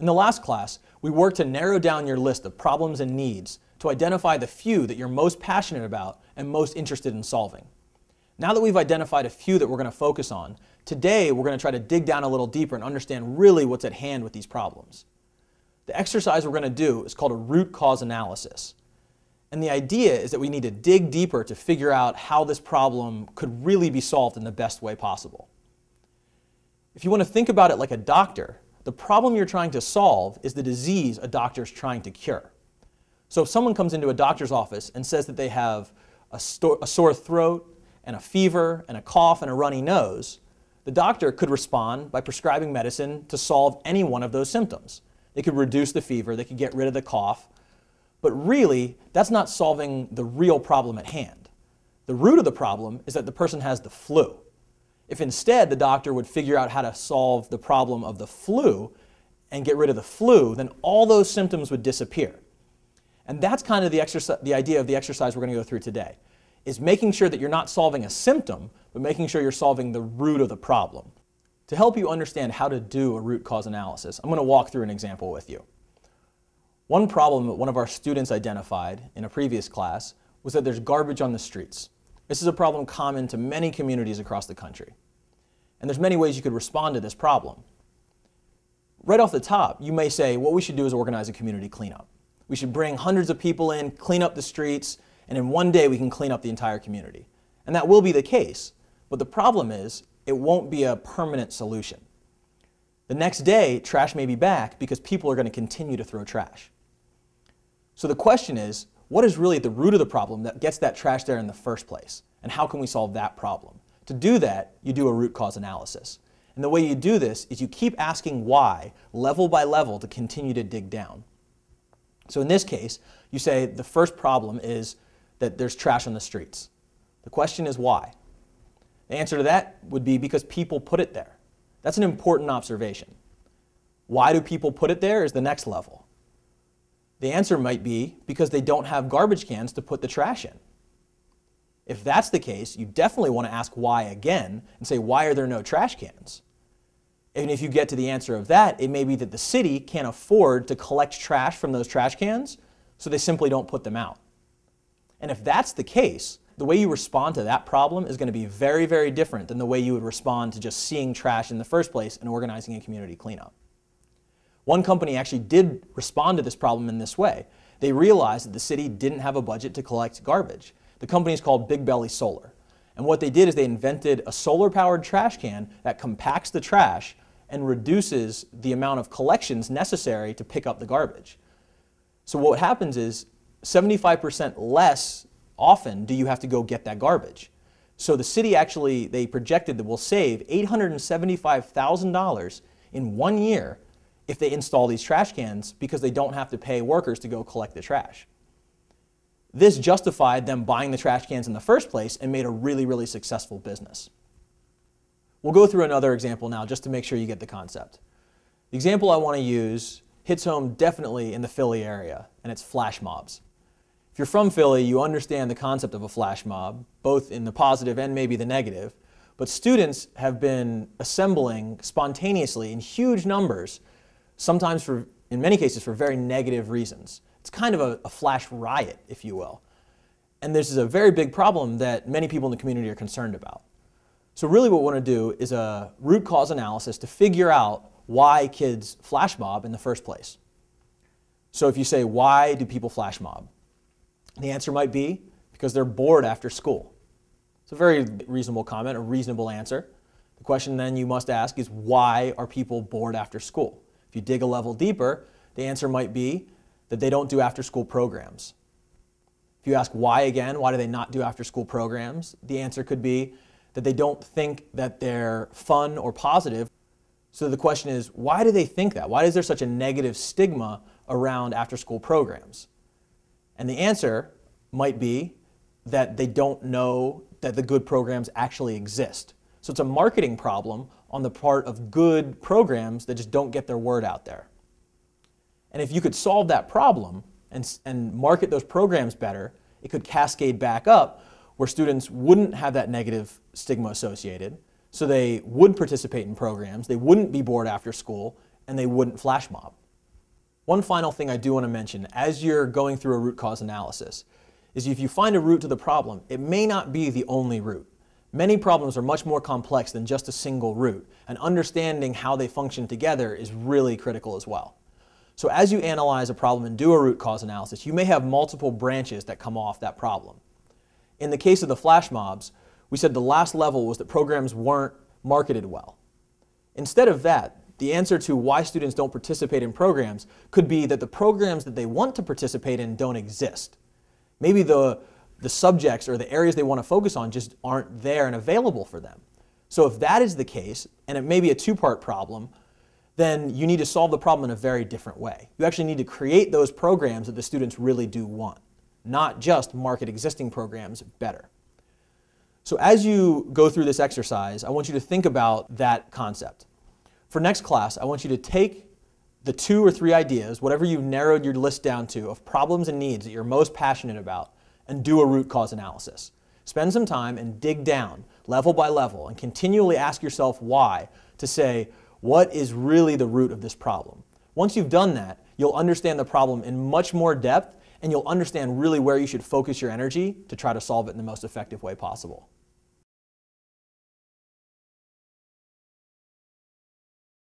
In the last class, we worked to narrow down your list of problems and needs to identify the few that you're most passionate about and most interested in solving. Now that we've identified a few that we're going to focus on, today we're going to try to dig down a little deeper and understand really what's at hand with these problems. The exercise we're going to do is called a root cause analysis. And the idea is that we need to dig deeper to figure out how this problem could really be solved in the best way possible. If you want to think about it like a doctor, the problem you're trying to solve is the disease a doctor is trying to cure. So if someone comes into a doctor's office and says that they have a sore throat and a fever and a cough and a runny nose, the doctor could respond by prescribing medicine to solve any one of those symptoms. They could reduce the fever, they could get rid of the cough, but really, that's not solving the real problem at hand. The root of the problem is that the person has the flu. If instead the doctor would figure out how to solve the problem of the flu and get rid of the flu, then all those symptoms would disappear. And that's kind of the idea of the exercise we're going to go through today, is making sure that you're not solving a symptom, but making sure you're solving the root of the problem. To help you understand how to do a root cause analysis, I'm going to walk through an example with you. One problem that one of our students identified in a previous class was that there's garbage on the streets. This is a problem common to many communities across the country. And there's many ways you could respond to this problem. Right off the top, you may say, what we should do is organize a community cleanup. We should bring hundreds of people in, clean up the streets, and in one day we can clean up the entire community. And that will be the case, but the problem is it won't be a permanent solution. The next day, trash may be back because people are going to continue to throw trash. So the question is, what is really at the root of the problem that gets that trash there in the first place? And how can we solve that problem? To do that, you do a root cause analysis. And the way you do this is you keep asking why, level by level, to continue to dig down. So in this case, you say the first problem is that there's trash on the streets. The question is why? The answer to that would be because people put it there. That's an important observation. Why do people put it there is the next level. The answer might be because they don't have garbage cans to put the trash in. If that's the case, you definitely want to ask why again and say, why are there no trash cans? And if you get to the answer of that, it may be that the city can't afford to collect trash from those trash cans, so they simply don't put them out. And if that's the case, the way you respond to that problem is going to be very, very different than the way you would respond to just seeing trash in the first place and organizing a community cleanup. One company actually did respond to this problem in this way. They realized that the city didn't have a budget to collect garbage. The company is called Big Belly Solar. And what they did is they invented a solar-powered trash can that compacts the trash and reduces the amount of collections necessary to pick up the garbage. So what happens is 75% less often do you have to go get that garbage. So the city actually, they projected that will save $875,000 in 1 year if they install these trash cans because they don't have to pay workers to go collect the trash. This justified them buying the trash cans in the first place and made a really, really successful business. We'll go through another example now just to make sure you get the concept. The example I want to use hits home definitely in the Philly area, and it's flash mobs. If you're from Philly, you understand the concept of a flash mob, both in the positive and maybe the negative, but students have been assembling spontaneously in huge numbers, sometimes in many cases for very negative reasons. It's kind of a flash riot, if you will. And this is a very big problem that many people in the community are concerned about. So really what we want to do is a root cause analysis to figure out why kids flash mob in the first place. So if you say, why do people flash mob? The answer might be because they're bored after school. It's a very reasonable comment, a reasonable answer. The question then you must ask is, why are people bored after school? If you dig a level deeper, the answer might be that they don't do after-school programs. If you ask why again, why do they not do after-school programs? The answer could be that they don't think that they're fun or positive. So the question is, why do they think that? Why is there such a negative stigma around after-school programs? And the answer might be that they don't know that the good programs actually exist. So it's a marketing problem on the part of good programs that just don't get their word out there. And if you could solve that problem and market those programs better, it could cascade back up where students wouldn't have that negative stigma associated, so they would participate in programs, they wouldn't be bored after school, and they wouldn't flash mob. One final thing I do want to mention as you're going through a root cause analysis is if you find a root to the problem, it may not be the only root. Many problems are much more complex than just a single root, and understanding how they function together is really critical as well. So as you analyze a problem and do a root cause analysis, you may have multiple branches that come off that problem. In the case of the flash mobs, we said the last level was that programs weren't marketed well. Instead of that, the answer to why students don't participate in programs could be that the programs that they want to participate in don't exist. Maybe the subjects or the areas they want to focus on just aren't there and available for them. So if that is the case, and it may be a two-part problem, then you need to solve the problem in a very different way. You actually need to create those programs that the students really do want, not just market existing programs better. So as you go through this exercise, I want you to think about that concept. For next class, I want you to take the 2 or 3 ideas, whatever you've narrowed your list down to, of problems and needs that you're most passionate about, and do a root cause analysis. Spend some time and dig down, level by level, and continually ask yourself why to say, what is really the root of this problem? Once you've done that, you'll understand the problem in much more depth, and you'll understand really where you should focus your energy to try to solve it in the most effective way possible.